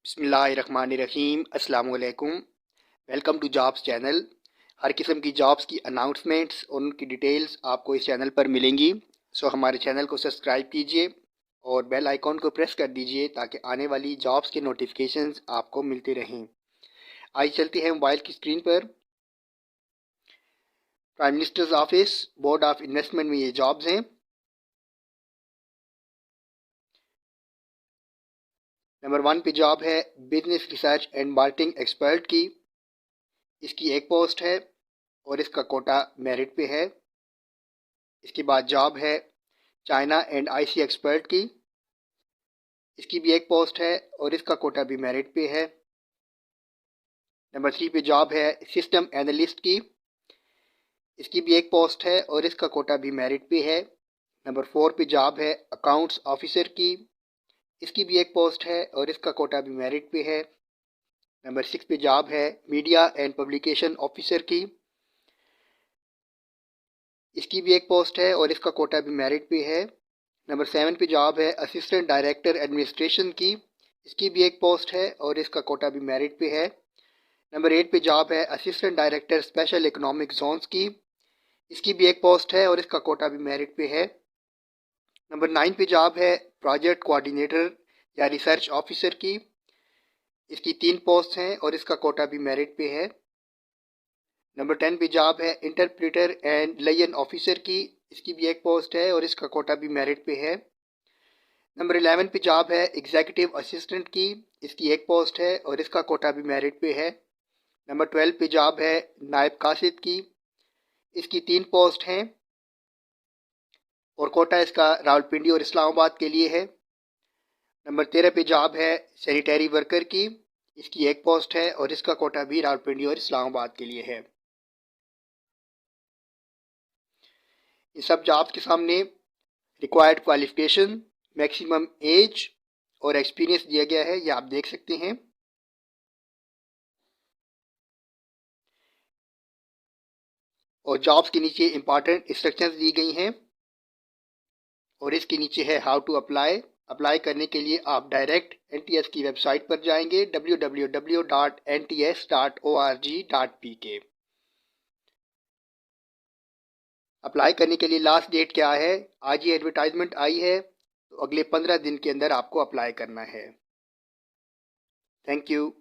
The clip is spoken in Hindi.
बिस्मिल्लाहिर्रहमानिर्रहीम अस्सलाम वालेकुम। Welcome to jobs channel. हर किस्म की जॉब्स की अनाउंसमेंट्स और उनकी डिटेल्स आपको इस चैनल पर मिलेंगी। सो हमारे चैनल को सब्सक्राइब कीजिए और बेल आइकॉन को प्रेस कर दीजिए ताकि आने वाली जॉब्स के नोटिफिकेशंस आपको मिलते रहें। आइए चलते हैं मोबाइल की स्क्रीन पर। Prime minister's office board of investment में ये जॉब्स हैं। नंबर 1 पे जॉब है business research and marketing expert की। इसकी एक पोस्ट है और इसका कोटा मेरिट पे है। इसके बाद जॉब है चाइना एंड आईसी एक्सपर्ट की। इसकी भी एक पोस्ट है और इसका कोटा भी मेरिट पे है। नंबर 3 पे जॉब है सिस्टम एनालिस्ट की। इसकी भी एक पोस्ट है और इसका कोटा भी मेरिट पे है। नंबर 4 पे जॉब है अकाउंट्स ऑफिसर की। इसकी भी एक पोस्ट है और इसका कोटा भी मेरिट पे है। नंबर 6 पे जॉब है मीडिया एंड पब्लिकेशन ऑफिसर की। इसकी भी एक पोस्ट है और इसका कोटा भी मेरिट पे है। नंबर 7 पे जॉब है असिस्टेंट डायरेक्टर एडमिनिस्ट्रेशन की। इसकी भी एक पोस्ट है और इसका कोटा भी मेरिट पे है। नंबर 8 पे जॉब है assistant director special economic zones की। इसकी भी एक पोस्ट है और इसका कोटा भी मेरिट पे है। नंबर 9 पे जॉब है प्रोजेक्ट कोऑर्डिनेटर या रिसर्च ऑफिसर की। इसकी 3 पोस्ट हैं और इसका कोटा भी मेरिट पे है। नंबर 10 पे जॉब है इंटरप्रेटर एंड लायन ऑफिसर की। इसकी भी एक पोस्ट है और इसका कोटा भी मेरिट पे है। नंबर 11 पे जॉब है एग्जीक्यूटिव असिस्टेंट की। इसकी एक पोस्ट है और इसका कोटा भी मेरिट पे है। नंबर 12 पे जॉब है नायब कासिद की। इसकी 3 पोस्ट हैं और कोटा इसका रावलपिंडी और इस्लामाबाद के लिए है। नंबर 13 पे जॉब है सैनिटरी वर्कर की। इसकी एक पोस्ट है और इसका कोटा भी रावलपिंडी और इस्लामाबाद के लिए है। इन सब जॉब्स के सामने रिक्वायर्ड क्वालिफिकेशन, मैक्सिमम एज और एक्सपीरियंस दिया गया है, ये आप देख सकते हैं। और जॉब्स के नीचे इंपॉर्टेंट इंस्ट्रक्शंस दी गई हैं और इसके नीचे है हाउ टू अप्लाई। अप्लाई करने के लिए आप डायरेक्ट एनटीएस की वेबसाइट पर जाएंगे www.nts.org.pk। अप्लाई करने के लिए लास्ट डेट क्या है? आज ही एडवर्टाइजमेंट आई है तो अगले 15 दिन के अंदर आपको अप्लाई करना है। Thank you.